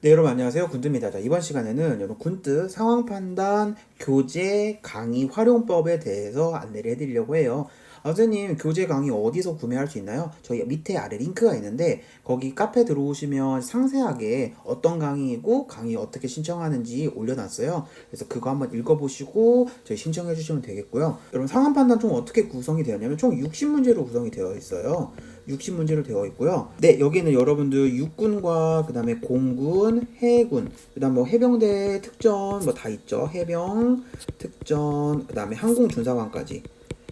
네, 여러분 안녕하세요. 군뜨입니다. 자, 이번 시간에는 여러분 군뜨 상황 판단 교재 강의 활용법에 대해서 안내를 해드리려고 해요. 선생님, 교재 강의 어디서 구매할 수 있나요? 저희 밑에 아래 링크가 있는데 거기 카페 들어오시면 상세하게 어떤 강의이고 강의 어떻게 신청하는지 올려놨어요. 그래서 그거 한번 읽어보시고 저희 신청해 주시면 되겠고요. 여러분 상황 판단 총 어떻게 구성이 되었냐면 총 60문제로 구성이 되어 있어요. 60문제로 되어 있고요. 네, 여기는 여러분들 육군과 그 다음에 공군, 해군, 그 다음 뭐 해병대 특전 뭐 다 있죠. 해병, 특전, 그 다음에 항공준사관까지.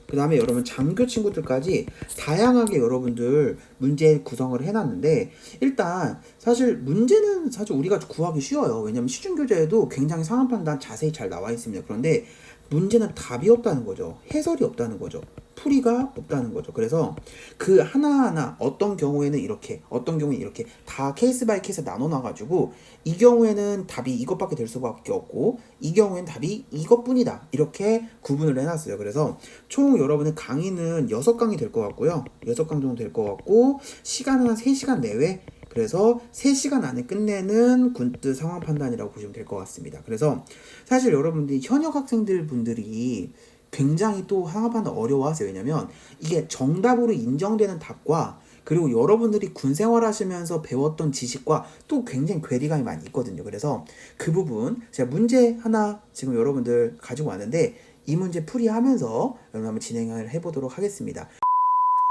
그 다음에 여러분 장교 친구들까지 다양하게 여러분들 문제 구성을 해놨는데, 일단 사실 문제는 사실 우리가 구하기 쉬워요. 왜냐면 시중교재에도 굉장히 상황 판단 자세히 잘 나와 있습니다. 그런데 문제는 답이 없다는 거죠. 해설이 없다는 거죠. 풀이가 없다는 거죠. 그래서 그 하나하나 어떤 경우에는 이렇게, 어떤 경우에는 이렇게 다 케이스 바이 케이스 나눠 놔가지고 이 경우에는 답이 이것밖에 될 수밖에 없고 이 경우에는 답이 이것뿐이다, 이렇게 구분을 해놨어요. 그래서 총 여러분의 강의는 6강이 될 것 같고요. 6강 정도 될 것 같고 시간은 한 3시간 내외, 그래서 3시간 안에 끝내는 군뜨 상황 판단이라고 보시면 될 것 같습니다. 그래서 사실 여러분들이 현역 학생들 분들이 굉장히 또 상황 판단 어려워하세요. 왜냐면 이게 정답으로 인정되는 답과 그리고 여러분들이 군 생활하시면서 배웠던 지식과 또 굉장히 괴리감이 많이 있거든요. 그래서 그 부분 제가 문제 하나 지금 여러분들 가지고 왔는데 이 문제 풀이하면서 여러분 한번 진행을 해보도록 하겠습니다.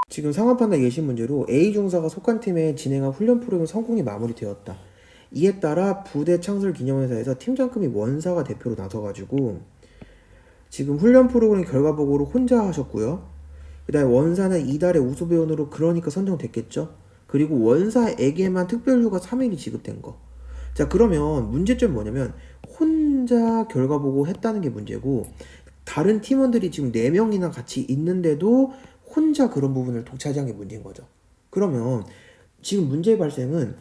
지금 상황 판단 예시 문제로 A 중사가 속한 팀에 진행한 훈련 프로그램 성공이 마무리되었다. 이에 따라 부대 창설 기념회사에서 팀장급이 원사가 대표로 나서가지고 지금 훈련 프로그램 결과 보고를 혼자 하셨고요. 그 다음에 원사는 이달의 우수배원으로 그러니까 선정됐겠죠. 그리고 원사에게만 특별휴가 3일이 지급된 거. 자, 그러면 문제점이 뭐냐면 혼자 결과 보고 했다는 게 문제고, 다른 팀원들이 지금 4명이나 같이 있는데도 혼자 그런 부분을 독차지한 게 문제인 거죠. 그러면 지금 문제의 발생은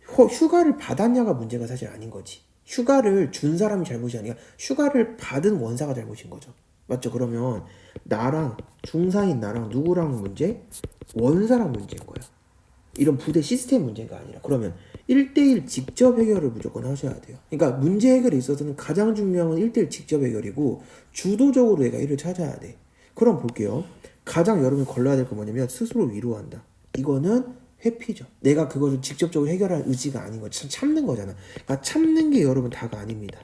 휴가를 받았냐가 문제가 사실 아닌 거지. 휴가를 준 사람이 잘못이 아니라 휴가를 받은 원사가 잘못인 거죠. 맞죠? 그러면 나랑 중사인 나랑 누구랑 문제? 원사랑 문제인 거야. 이런 부대 시스템 문제가 아니라. 그러면 1대1 직접 해결을 무조건 하셔야 돼요. 그러니까 문제 해결에 있어서는 가장 중요한 건 1대1 직접 해결이고 주도적으로 내가 일을 찾아야 돼. 그럼 볼게요. 가장 여러분이 걸러야 될 거 뭐냐면 스스로 위로한다. 이거는 회피죠. 내가 그것을 직접적으로 해결할 의지가 아닌 거, 참는 거잖아. 그러니까 참는 게 여러분 다가 아닙니다.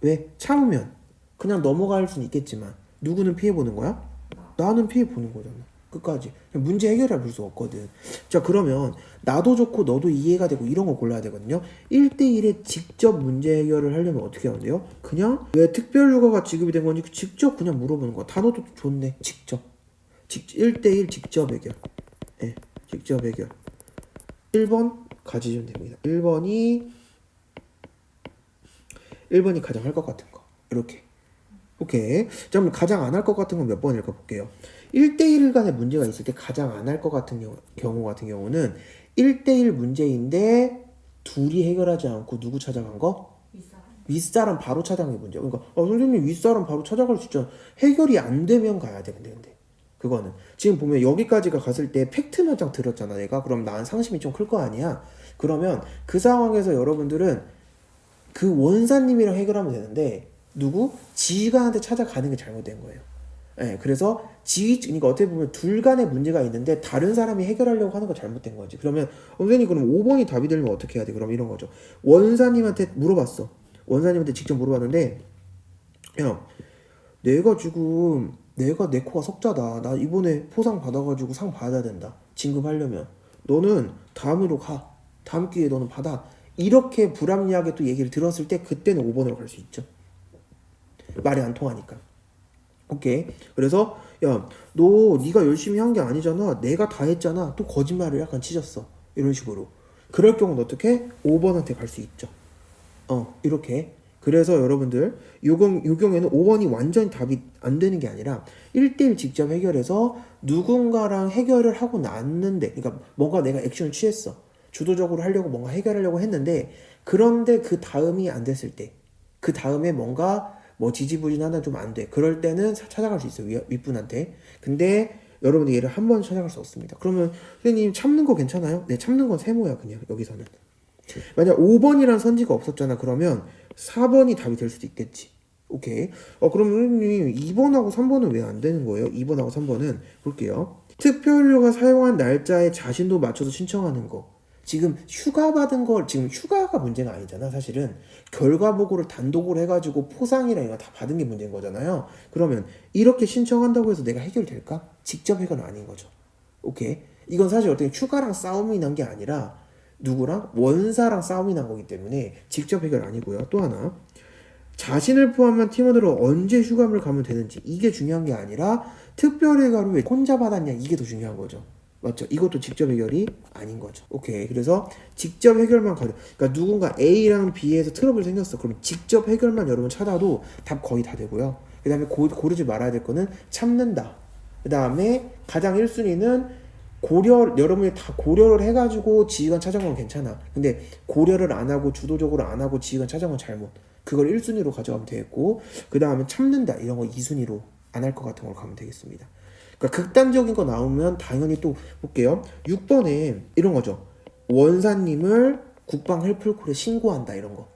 왜? 참으면 그냥 넘어갈 수는 있겠지만 누구는 피해보는 거야? 나는 피해보는 거잖아. 끝까지. 문제 해결할 수 없거든. 자, 그러면 나도 좋고 너도 이해가 되고 이런 거 골라야 되거든요. 1대1에 직접 문제 해결을 하려면 어떻게 하면 돼요? 그냥 왜 특별휴가가 지급이 된 건지 직접 그냥 물어보는 거야. 단어도 좋네. 직접. 1대1 직접 해결. 네, 직접 해결. 1번 가지시면 됩니다. 1번이 가장 할 것 같은 거. 이렇게. 오케이. 자, 그럼 가장 안 할 것 같은 건 몇 번일까 볼게요. 1대1 간의 문제가 있을 때 가장 안 할 것 같은 경우 같은 경우는 1대1 문제인데 둘이 해결하지 않고 누구 찾아간 거? 윗사람 바로 찾아간 게 문제야. 그러니까 선생님 윗사람 바로 찾아갈 수 있잖아. 해결이 안 되면 가야 돼. 근데 그거는 지금 보면 여기까지가 갔을 때 팩트 몇 장 들었잖아 내가. 그럼 난 상심이 좀 클 거 아니야. 그러면 그 상황에서 여러분들은 그 원사님이랑 해결하면 되는데 누구? 지휘관한테 찾아가는 게 잘못된 거예요. 네, 그래서 그러니까 어떻게 보면 둘 간의 문제가 있는데 다른 사람이 해결하려고 하는 거 잘못된 거지. 그러면 선생님 그럼 5번이 답이 되려면 어떻게 해야 돼? 그럼 이런 거죠. 원사님한테 물어봤어. 원사님한테 직접 물어봤는데, 야, 내가 내 코가 석자다. 나 이번에 포상 받아가지고 상 받아야 된다. 진급하려면 너는 다음으로 가. 다음 기회에 너는 받아. 이렇게 불합리하게 또 얘기를 들었을 때 그때는 5번으로 갈 수 있죠. 말이 안 통하니까. 오케이. 그래서 야, 네가 열심히 한 게 아니잖아. 내가 다 했잖아. 또 거짓말을 약간 치셨어. 이런 식으로. 그럴 경우는 어떻게? 5번한테 갈 수 있죠. 이렇게. 그래서 여러분들 요 경우에는 5번이 완전히 답이 안 되는 게 아니라 1대1 직접 해결해서 누군가랑 해결을 하고 났는데, 그러니까 뭔가 내가 액션을 취했어. 주도적으로 하려고 뭔가 해결하려고 했는데, 그런데 그 다음이 안 됐을 때, 그 다음에 뭔가 뭐 지지부진하다 좀 안 돼. 그럴 때는 찾아갈 수 있어요. 윗분한테. 근데 여러분들 얘를 한 번 찾아갈 수 없습니다. 그러면 선생님 참는 거 괜찮아요? 네, 참는 건 세모야 그냥 여기서는. 만약 5번이란 선지가 없었잖아. 그러면 4번이 답이 될 수도 있겠지. 오케이. 그럼 선생님 2번하고 3번은 왜 안 되는 거예요? 2번하고 3번은 볼게요. 특별료가 사용한 날짜에 자신도 맞춰서 신청하는 거. 지금 휴가 받은 걸 지금 휴가가 문제가 아니잖아. 사실은 결과 보고를 단독으로 해가지고 포상이랑 이거 다 받은 게 문제인 거잖아요. 그러면 이렇게 신청한다고 해서 내가 해결될까? 직접 해결은 아닌 거죠. 오케이. 이건 사실 어떻게 휴가랑 싸움이 난 게 아니라 누구랑? 원사랑 싸움이 난 거기 때문에 직접 해결 아니고요. 또 하나, 자신을 포함한 팀원들은 언제 휴가를 가면 되는지, 이게 중요한 게 아니라 특별휴가를 왜 혼자 받았냐, 이게 더 중요한 거죠. 맞죠? 이것도 직접 해결이 아닌 거죠. 오케이. 그래서 직접 해결만 가져. 그러니까 누군가 A랑 B에서 트러블이 생겼어. 그럼 직접 해결만 여러분 찾아도 답 거의 다 되고요. 그 다음에 고르지 말아야 될 거는 참는다. 그 다음에 가장 1순위는 여러분이 다 고려를 해가지고 지휘관 찾아온 건 괜찮아. 근데 고려를 안 하고 주도적으로 안 하고 지휘관 찾아온 건 잘못. 그걸 1순위로 가져가면 되겠고, 그 다음에 참는다. 이런 거 2순위로 안 할 것 같은 걸 가면 되겠습니다. 그러니까 극단적인 거 나오면 당연히 또 볼게요. 6번에 이런 거죠. 원사님을 국방 헬플콜에 신고한다. 이런 거.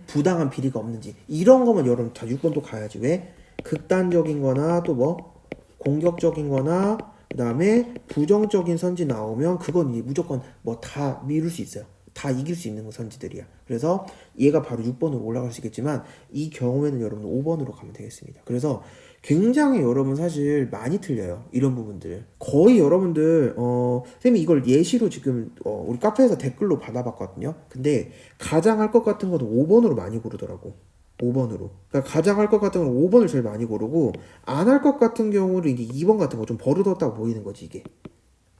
부당한 비리가 없는지. 이런 거면 여러분 다 6번도 가야지. 왜? 극단적인 거나 또 뭐? 공격적인 거나 그 다음에 부정적인 선지 나오면 그건 이제 무조건 뭐 다 미룰 수 있어요. 다 이길 수 있는 선지들이야. 그래서 얘가 바로 6번으로 올라갈 수 있겠지만 이 경우에는 여러분 5번으로 가면 되겠습니다. 그래서 굉장히 여러분 사실 많이 틀려요. 이런 부분들. 거의 여러분들 선생님이 이걸 예시로 지금 우리 카페에서 댓글로 받아봤거든요. 근데 가장 할 것 같은 것도 5번으로 많이 고르더라고. 5번으로. 그러니까 가장 할 것 같은 건 5번을 제일 많이 고르고 안 할 것 같은 경우는 이제 2번 같은 거 좀 버릇없다고 보이는 거지 이게.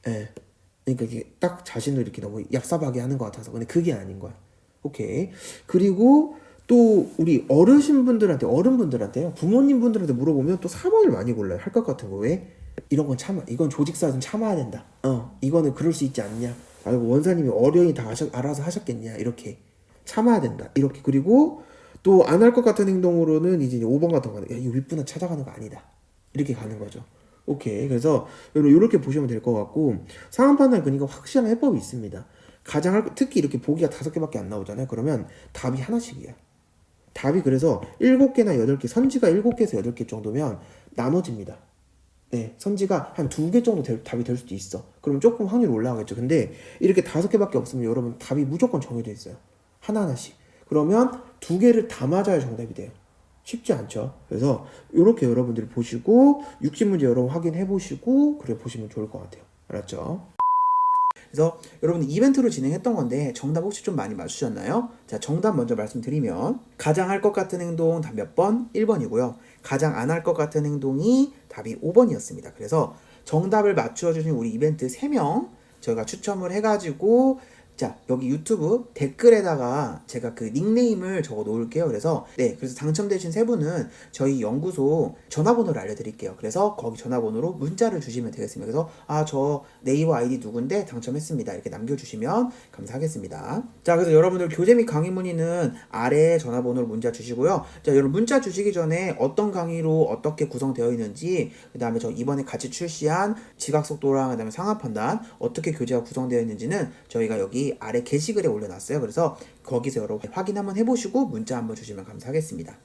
예. 그러니까 이게 딱 자신을 이렇게 너무 얍삽하게 하는 것 같아서. 근데 그게 아닌 거야. 오케이. 그리고 또 우리 어른분들한테요. 부모님 분들한테 물어보면 또 4번을 많이 골라요. 할 것 같은 거. 왜? 이런 건 참아. 이건 조직사는 참아야 된다. 이거는 그럴 수 있지 않냐. 아이고 원사님이 어련히 다 알아서 하셨겠냐. 이렇게 참아야 된다. 이렇게. 그리고 또 안 할 것 같은 행동으로는 이제 5번 같은 거는 야, 이 윗분은 찾아가는 거 아니다. 이렇게 가는 거죠. 오케이. 그래서 여러분 이렇게 보시면 될 것 같고 상황 판단 그러니까 확실한 해법이 있습니다. 특히 이렇게 보기가 5개밖에 안 나오잖아요. 그러면 답이 하나씩이야. 답이 그래서 7개나 8개, 선지가 7개에서 8개 정도면 나눠집니다. 네, 선지가 한 2개 정도 답이 될 수도 있어. 그러면 조금 확률이 올라가겠죠. 근데 이렇게 5개밖에 없으면 여러분 답이 무조건 정해져 있어요. 하나하나씩. 그러면 2개를 다 맞아야 정답이 돼요. 쉽지 않죠. 그래서 이렇게 여러분들이 보시고 60문제 여러분 확인해 보시고 그래 보시면 좋을 것 같아요. 알았죠? 그래서 여러분 이벤트로 진행했던 건데 정답 혹시 좀 많이 맞추셨나요? 자, 정답 먼저 말씀드리면 가장 할 것 같은 행동 답 몇 번? 1번이고요. 가장 안 할 것 같은 행동이 답이 5번이었습니다. 그래서 정답을 맞추어주신 우리 이벤트 3명 저희가 추첨을 해가지고 자, 여기 유튜브 댓글에다가 제가 그 닉네임을 적어 놓을게요. 그래서 그래서 당첨되신 3분은 저희 연구소 전화번호를 알려드릴게요. 그래서 거기 전화번호로 문자를 주시면 되겠습니다. 그래서 저 네이버 아이디 누군데 당첨했습니다. 이렇게 남겨주시면 감사하겠습니다. 자, 그래서 여러분들 교재 및 강의 문의는 아래 전화번호로 문자 주시고요. 자, 여러분 문자 주시기 전에 어떤 강의로 어떻게 구성되어 있는지, 그 다음에 저 이번에 같이 출시한 지각속도랑 그 다음에 상하 판단 어떻게 교재가 구성되어 있는지는 저희가 여기 아래 게시글에 올려놨어요. 그래서 거기서 여러분 확인 한번 해보시고 문자 한번 주시면 감사하겠습니다.